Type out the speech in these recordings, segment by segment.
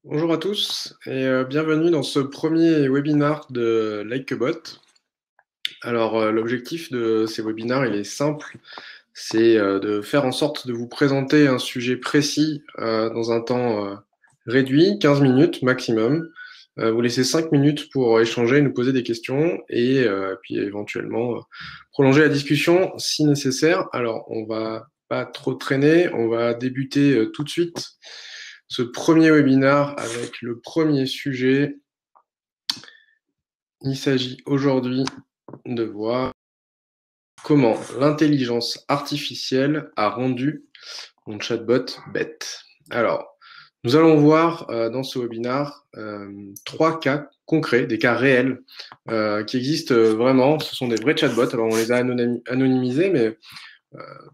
Bonjour à tous et bienvenue dans ce premier webinar de Likebot. Alors l'objectif de ces webinars, il est simple, c'est de faire en sorte de vous présenter un sujet précis dans un temps réduit, 15 minutes maximum. Vous laissez 5 minutes pour échanger, nous poser des questions et puis éventuellement prolonger la discussion si nécessaire. Alors on va pas trop traîner, on va débuter tout de suite ce premier webinar avec le premier sujet. Il s'agit aujourd'hui de voir comment l'intelligence artificielle a rendu mon chatbot bête. Alors, nous allons voir dans ce webinar 3 cas concrets, des cas réels qui existent vraiment. Ce sont des vrais chatbots. Alors, on les a anonymisés, mais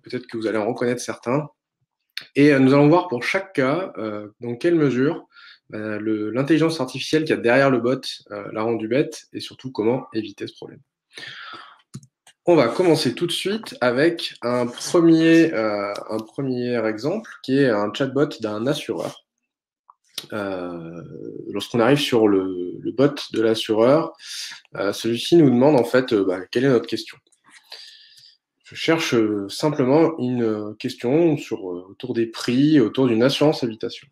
peut-être que vous allez en reconnaître certains. Et nous allons voir pour chaque cas dans quelle mesure l'intelligence artificielle qu'il y a derrière le bot l'a rendu bête et surtout comment éviter ce problème. On va commencer tout de suite avec un premier exemple qui est un chatbot d'un assureur. Lorsqu'on arrive sur le bot de l'assureur, celui-ci nous demande en fait quelle est notre question. Je cherche simplement une question autour des prix, autour d'une assurance habitation.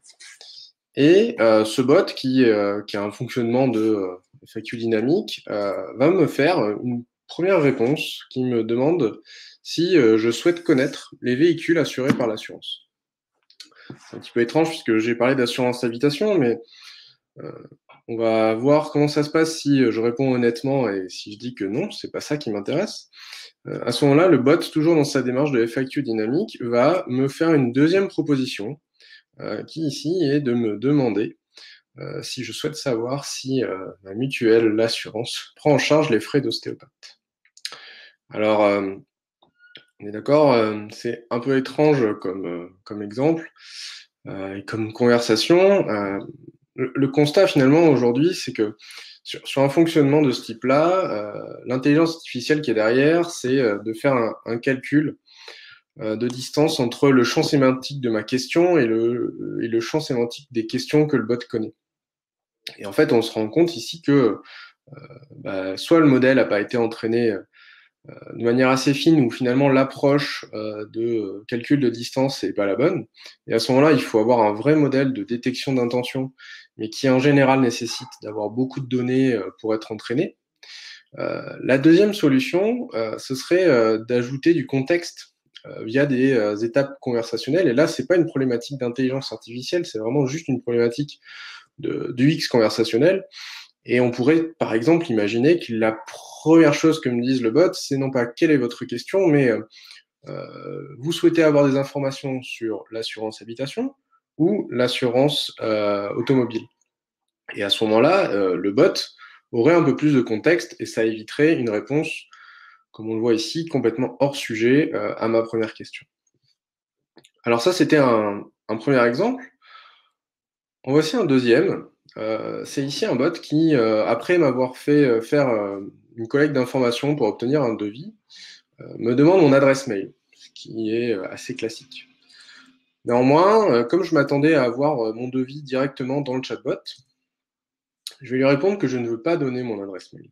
Et ce bot qui a un fonctionnement de FAQ dynamique va me faire une première réponse qui me demande si je souhaite connaître les véhicules assurés par l'assurance. C'est un petit peu étrange puisque j'ai parlé d'assurance habitation, mais on va voir comment ça se passe si je réponds honnêtement et si je dis que non, c'est pas ça qui m'intéresse. À ce moment-là, le bot, toujours dans sa démarche de FAQ dynamique, va me faire une deuxième proposition qui ici est de me demander si je souhaite savoir si ma mutuelle, l'assurance, prend en charge les frais d'ostéopathe. Alors, on est d'accord, c'est un peu étrange comme exemple et comme conversation. Le constat finalement aujourd'hui, c'est que sur un fonctionnement de ce type-là, l'intelligence artificielle qui est derrière, c'est de faire un calcul de distance entre le champ sémantique de ma question et le champ sémantique des questions que le bot connaît. Et en fait, on se rend compte ici que soit le modèle n'a pas été entraîné de manière assez fine, ou finalement l'approche de calcul de distance n'est pas la bonne. Et à ce moment-là, il faut avoir un vrai modèle de détection d'intention, mais qui en général nécessite d'avoir beaucoup de données pour être entraîné. La deuxième solution, ce serait d'ajouter du contexte via des étapes conversationnelles. Et là, c'est pas une problématique d'intelligence artificielle, c'est vraiment juste une problématique de UX conversationnel. Et on pourrait, par exemple, imaginer que la première chose que me dise le bot, c'est non pas quelle est votre question, mais vous souhaitez avoir des informations sur l'assurance habitation ou l'assurance automobile. Et à ce moment-là, le bot aurait un peu plus de contexte et ça éviterait une réponse, comme on le voit ici, complètement hors sujet à ma première question. Alors ça, c'était un premier exemple. En voici un deuxième. C'est ici un bot qui, après m'avoir fait faire une collecte d'informations pour obtenir un devis, me demande mon adresse mail, ce qui est assez classique. Néanmoins, comme je m'attendais à avoir mon devis directement dans le chatbot, je vais lui répondre que je ne veux pas donner mon adresse mail.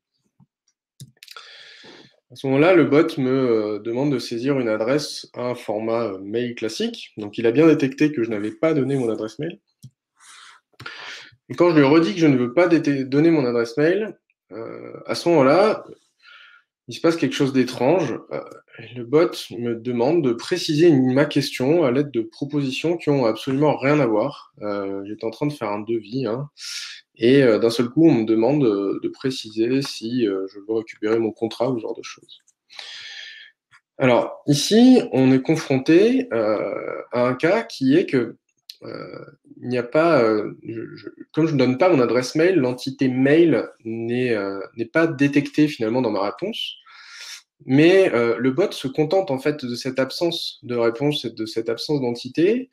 À ce moment-là, le bot me demande de saisir une adresse à un format mail classique. Donc, il a bien détecté que je n'avais pas donné mon adresse mail. Et quand je lui redis que je ne veux pas donner mon adresse mail, à ce moment-là, il se passe quelque chose d'étrange. Le bot me demande de préciser ma question à l'aide de propositions qui ont absolument rien à voir. J'étais en train de faire un devis, hein, et d'un seul coup, on me demande de préciser si je veux récupérer mon contrat ou ce genre de choses. Alors, ici, on est confronté à un cas qui est que il n'y a pas, comme je ne donne pas mon adresse mail, l'entité mail n'est pas détectée finalement dans ma réponse. Mais le bot se contente en fait de cette absence de réponse et de cette absence d'entité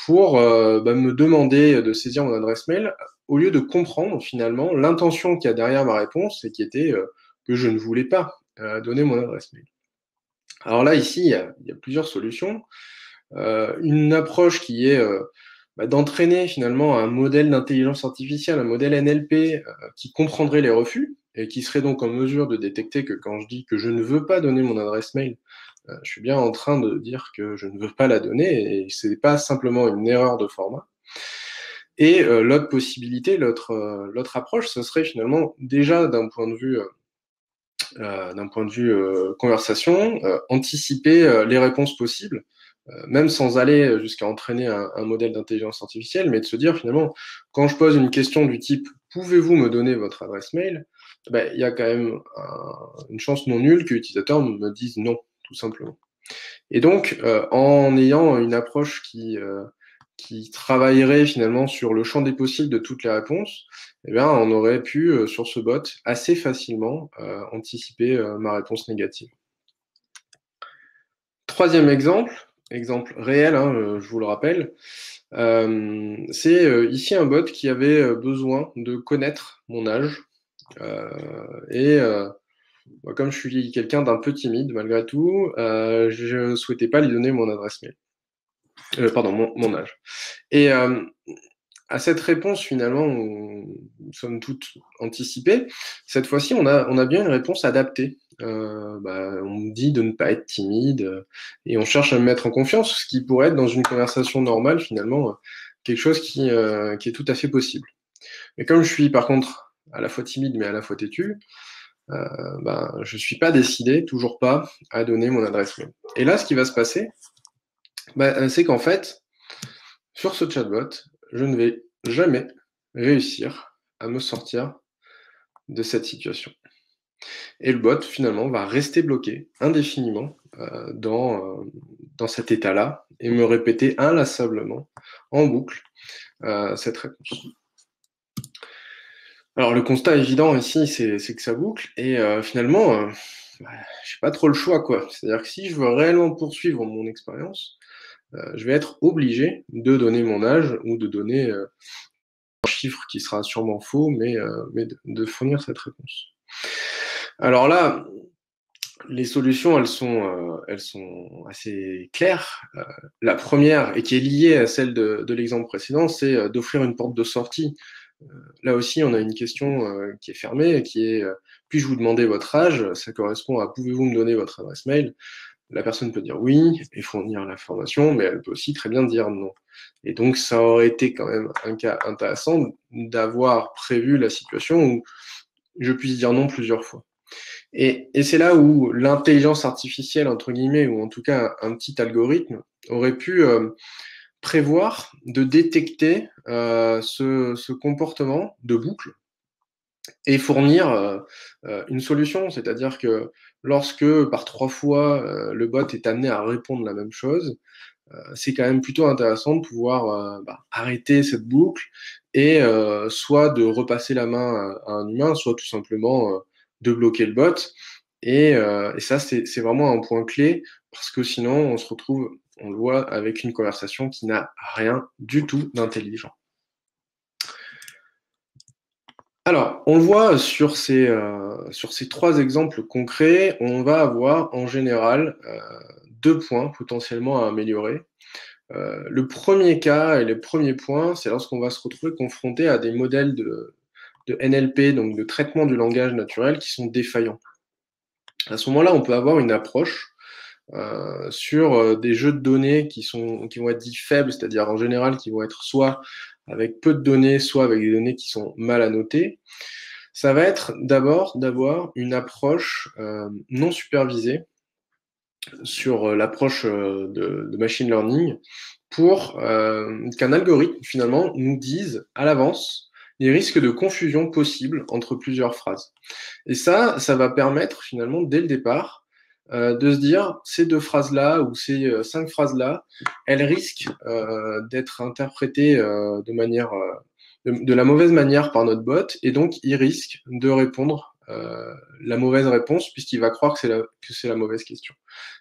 pour me demander de saisir mon adresse mail au lieu de comprendre finalement l'intention qu'il y a derrière ma réponse et qui était que je ne voulais pas donner mon adresse mail. Alors là, ici, il y a plusieurs solutions. Une approche qui est d'entraîner finalement un modèle d'intelligence artificielle, un modèle NLP qui comprendrait les refus et qui serait donc en mesure de détecter que quand je dis que je ne veux pas donner mon adresse mail, je suis bien en train de dire que je ne veux pas la donner et c'est pas simplement une erreur de format. Et l'autre possibilité, l'autre approche, ce serait finalement déjà d'un point de vue conversation, anticiper les réponses possibles, même sans aller jusqu'à entraîner un modèle d'intelligence artificielle, mais de se dire finalement, quand je pose une question du type pouvez-vous me donner votre adresse mail, ben, il y a quand même une chance non nulle que l'utilisateur me dise non, tout simplement. Et donc, en ayant une approche qui travaillerait finalement sur le champ des possibles de toutes les réponses, eh bien, on aurait pu, sur ce bot, assez facilement anticiper ma réponse négative. Troisième exemple, exemple réel, hein, je vous le rappelle, c'est ici un bot qui avait besoin de connaître mon âge. Et moi, comme je suis quelqu'un d'un peu timide malgré tout, je ne souhaitais pas lui donner mon adresse mail. Pardon, mon âge. Et à cette réponse, finalement, nous sommes toutes anticipées. Cette fois-ci, on a bien une réponse adaptée. On me dit de ne pas être timide et on cherche à me mettre en confiance, ce qui pourrait être dans une conversation normale, finalement, quelque chose qui est tout à fait possible. Mais comme je suis, par contre, à la fois timide mais à la fois têtu, je ne suis pas décidé, toujours pas, à donner mon adresse mail. Et là, ce qui va se passer, c'est qu'en fait, sur ce chatbot, je ne vais jamais réussir à me sortir de cette situation. Et le bot, finalement, va rester bloqué indéfiniment dans cet état-là et me répéter inlassablement, en boucle, cette réponse. Alors, le constat évident ici, c'est que ça boucle et finalement, j'ai pas trop le choix, quoi. C'est-à-dire que si je veux réellement poursuivre mon expérience, je vais être obligé de donner mon âge ou de donner un chiffre qui sera sûrement faux, mais de fournir cette réponse. Alors là, les solutions, elles sont assez claires. La première, et qui est liée à celle de l'exemple précédent, c'est d'offrir une porte de sortie. Là aussi, on a une question qui est fermée, qui est puis-je vous demander votre âge? Ça correspond à pouvez-vous me donner votre adresse mail? La personne peut dire oui et fournir l'information, mais elle peut aussi très bien dire non. Et donc, ça aurait été quand même un cas intéressant d'avoir prévu la situation où je puisse dire non plusieurs fois. Et c'est là où l'intelligence artificielle, entre guillemets, ou en tout cas un petit algorithme, aurait pu prévoir de détecter ce comportement de boucle et fournir une solution. C'est-à-dire que lorsque par 3 fois le bot est amené à répondre la même chose, c'est quand même plutôt intéressant de pouvoir arrêter cette boucle et soit de repasser la main à un humain, soit tout simplement de bloquer le bot. Et ça, c'est vraiment un point clé parce que sinon, on se retrouve, on le voit, avec une conversation qui n'a rien du tout d'intelligent. Alors, on le voit sur ces 3 exemples concrets, on va avoir en général 2 points potentiellement à améliorer. Le premier cas et le premier point, c'est lorsqu'on va se retrouver confronté à des modèles de NLP, donc de traitement du langage naturel, qui sont défaillants. À ce moment-là, on peut avoir une approche sur des jeux de données qui vont être dits faibles, c'est-à-dire en général qui vont être soit avec peu de données, soit avec des données qui sont mal annotées. Ça va être d'abord d'avoir une approche non supervisée sur l'approche de machine learning pour qu'un algorithme finalement nous dise à l'avance les risques de confusion possibles entre plusieurs phrases. Et ça va permettre finalement dès le départ de se dire ces 2 phrases-là ou ces 5 phrases-là, elles risquent d'être interprétées de la mauvaise manière par notre bot et donc il risque de répondre la mauvaise réponse puisqu'il va croire que c'est la mauvaise question.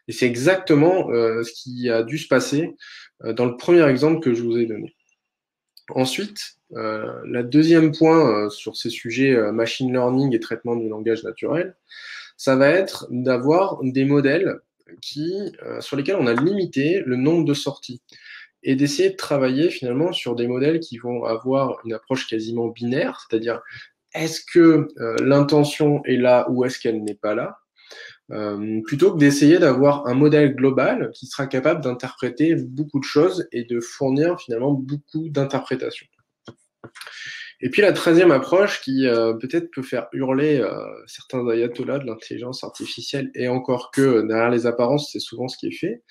Et c'est exactement ce qui a dû se passer dans le premier exemple que je vous ai donné. Ensuite, le deuxième point sur ces sujets machine learning et traitement du langage naturel, ça va être d'avoir des modèles sur lesquels on a limité le nombre de sorties. et d'essayer de travailler finalement sur des modèles qui vont avoir une approche quasiment binaire, c'est-à-dire est-ce que l'intention est là ou est-ce qu'elle n'est pas là, plutôt que d'essayer d'avoir un modèle global qui sera capable d'interpréter beaucoup de choses et de fournir finalement beaucoup d'interprétations. Et puis la 13e approche qui peut-être peut faire hurler certains ayatollahs de l'intelligence artificielle, et encore que derrière les apparences, c'est souvent ce qui est fait,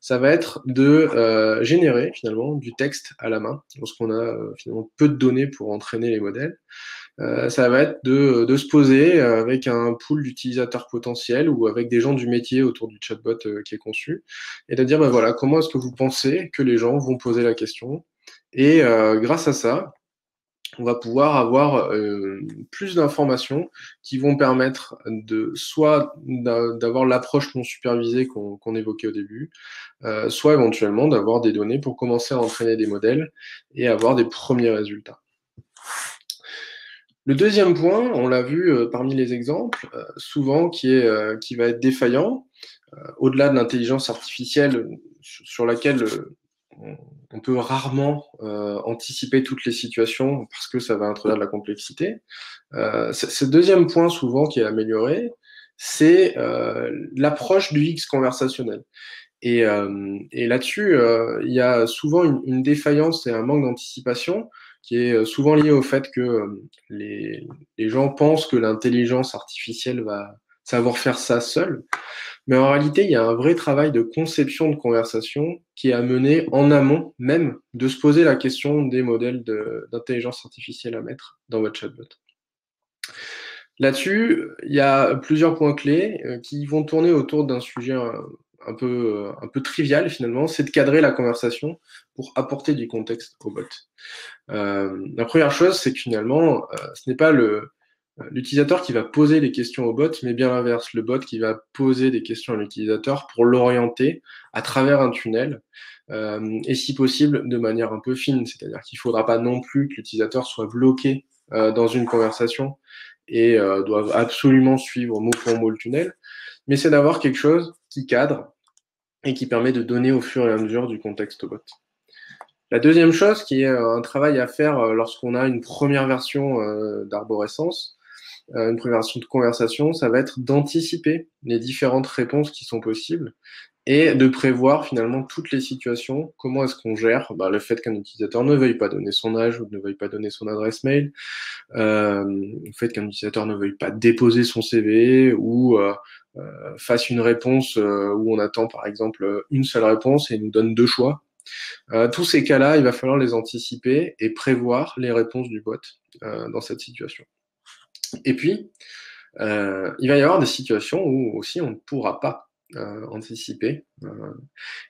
ça va être de générer finalement du texte à la main, lorsqu'on a finalement peu de données pour entraîner les modèles. Ça va être de se poser avec un pool d'utilisateurs potentiels ou avec des gens du métier autour du chatbot qui est conçu, et de dire, ben voilà, comment est-ce que vous pensez que les gens vont poser la question? Et grâce à ça, on va pouvoir avoir plus d'informations qui vont permettre de soit d'avoir l'approche non supervisée qu'on évoquait au début, soit éventuellement d'avoir des données pour commencer à entraîner des modèles et avoir des premiers résultats. Le deuxième point, on l'a vu parmi les exemples, souvent qui va être défaillant, au-delà de l'intelligence artificielle sur laquelle on peut rarement anticiper toutes les situations parce que ça va introduire de la complexité. Ce deuxième point souvent qui est amélioré, c'est l'approche du X conversationnel. Et là-dessus, il y a souvent une défaillance et un manque d'anticipation qui est souvent lié au fait que les gens pensent que l'intelligence artificielle va savoir faire ça seule. Mais en réalité, il y a un vrai travail de conception de conversation qui est à mener en amont même de se poser la question des modèles d'intelligence artificielle à mettre dans votre chatbot. Là-dessus, il y a plusieurs points clés qui vont tourner autour d'un sujet un peu trivial finalement, c'est de cadrer la conversation pour apporter du contexte au bot. La première chose, c'est que finalement, ce n'est pas l'utilisateur qui va poser des questions au bot, mais bien l'inverse, le bot qui va poser des questions à l'utilisateur pour l'orienter à travers un tunnel, et si possible de manière un peu fine, c'est-à-dire qu'il ne faudra pas non plus que l'utilisateur soit bloqué dans une conversation et doive absolument suivre mot pour mot le tunnel, mais c'est d'avoir quelque chose qui cadre et qui permet de donner au fur et à mesure du contexte au bot. La deuxième chose, qui est un travail à faire lorsqu'on a une première version d'arborescence, une première version de conversation, ça va être d'anticiper les différentes réponses qui sont possibles et de prévoir finalement toutes les situations. Comment est-ce qu'on gère le fait qu'un utilisateur ne veuille pas donner son âge ou ne veuille pas donner son adresse mail, le fait qu'un utilisateur ne veuille pas déposer son CV ou fasse une réponse où on attend par exemple une seule réponse et il nous donne deux choix. Tous ces cas-là, il va falloir les anticiper et prévoir les réponses du bot dans cette situation. Et puis, il va y avoir des situations où aussi on ne pourra pas anticiper.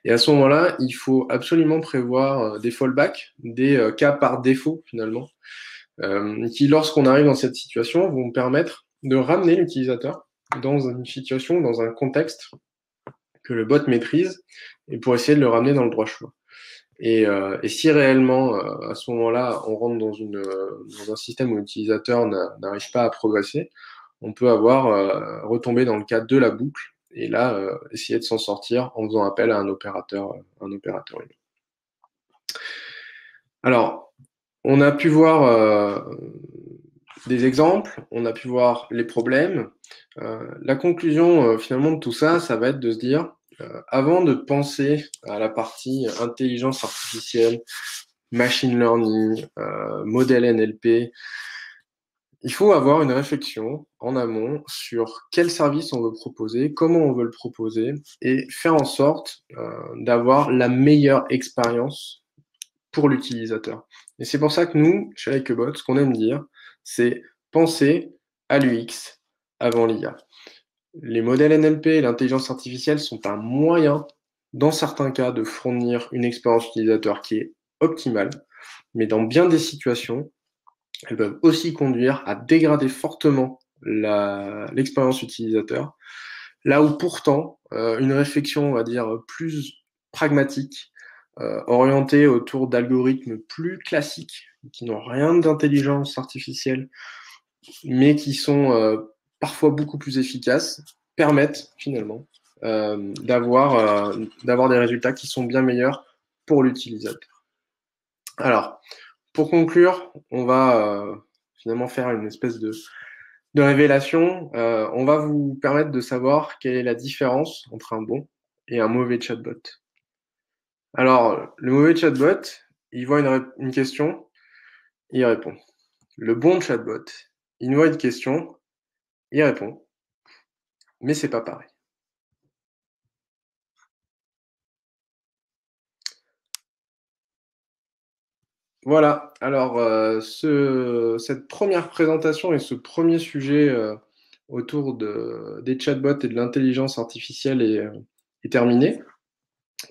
Et à ce moment-là, il faut absolument prévoir des fallbacks, des cas par défaut finalement, qui, lorsqu'on arrive dans cette situation, vont permettre de ramener l'utilisateur dans une situation, dans un contexte que le bot maîtrise, et pour essayer de le ramener dans le droit chemin. Et si réellement, à ce moment-là, on rentre dans un système où l'utilisateur n'arrive pas à progresser, on peut avoir retombé dans le cadre de la boucle, et là, essayer de s'en sortir en faisant appel à un opérateur humain. Alors, on a pu voir des exemples, on a pu voir les problèmes. La conclusion, finalement, de tout ça, ça va être de se dire, avant de penser à la partie intelligence artificielle, machine learning, modèle NLP, il faut avoir une réflexion en amont sur quel service on veut proposer, comment on veut le proposer, et faire en sorte d'avoir la meilleure expérience pour l'utilisateur. Et c'est pour ça que nous, chez Likebot, ce qu'on aime dire, c'est penser à l'UX avant l'IA. Les modèles NLP et l'intelligence artificielle sont un moyen, dans certains cas, de fournir une expérience utilisateur qui est optimale, mais dans bien des situations, elles peuvent aussi conduire à dégrader fortement l'expérience utilisateur, là où pourtant, une réflexion, on va dire, plus pragmatique, orientée autour d'algorithmes plus classiques, qui n'ont rien d'intelligence artificielle, mais qui sont parfois beaucoup plus efficaces, permettent finalement d'avoir des résultats qui sont bien meilleurs pour l'utilisateur. Alors, pour conclure, on va finalement faire une espèce de révélation. On va vous permettre de savoir quelle est la différence entre un bon et un mauvais chatbot. Alors, le mauvais chatbot, il voit une question, il répond. Le bon chatbot, il voit une question, il répond, mais c'est pas pareil. Voilà, alors cette première présentation et ce premier sujet autour des chatbots et de l'intelligence artificielle est terminé.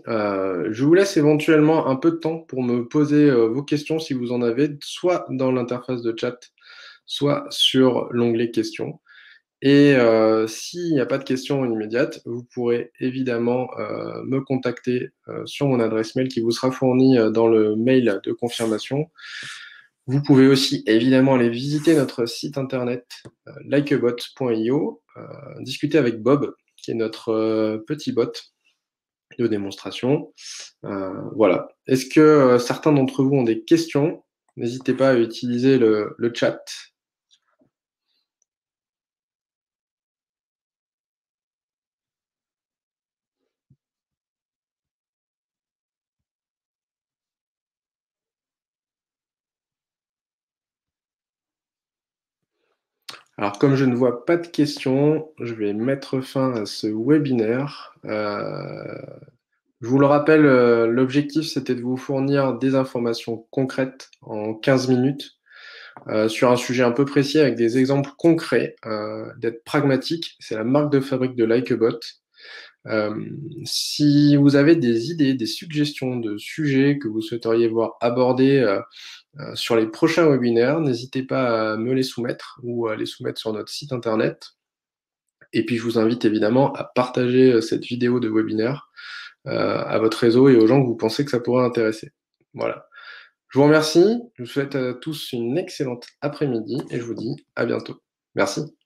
Je vous laisse éventuellement un peu de temps pour me poser vos questions si vous en avez, soit dans l'interface de chat, soit sur l'onglet questions. Et s'il n'y a pas de questions immédiates, vous pourrez évidemment me contacter sur mon adresse mail qui vous sera fournie dans le mail de confirmation. Vous pouvez aussi évidemment aller visiter notre site internet likeabot.io, discuter avec Bob, qui est notre petit bot de démonstration. Voilà. Est-ce que certains d'entre vous ont des questions? N'hésitez pas à utiliser le chat. Alors, comme je ne vois pas de questions, je vais mettre fin à ce webinaire. Je vous le rappelle, l'objectif, c'était de vous fournir des informations concrètes en 15 minutes sur un sujet un peu précis avec des exemples concrets, d'être pragmatique. C'est la marque de fabrique de Likeabot. Si vous avez des idées, des suggestions de sujets que vous souhaiteriez voir abordés sur les prochains webinaires, n'hésitez pas à me les soumettre ou à les soumettre sur notre site internet. Et puis je vous invite évidemment à partager cette vidéo de webinaire à votre réseau et aux gens que vous pensez que ça pourrait intéresser. Voilà. Je vous remercie, je vous souhaite à tous une excellente après-midi et je vous dis à bientôt. Merci.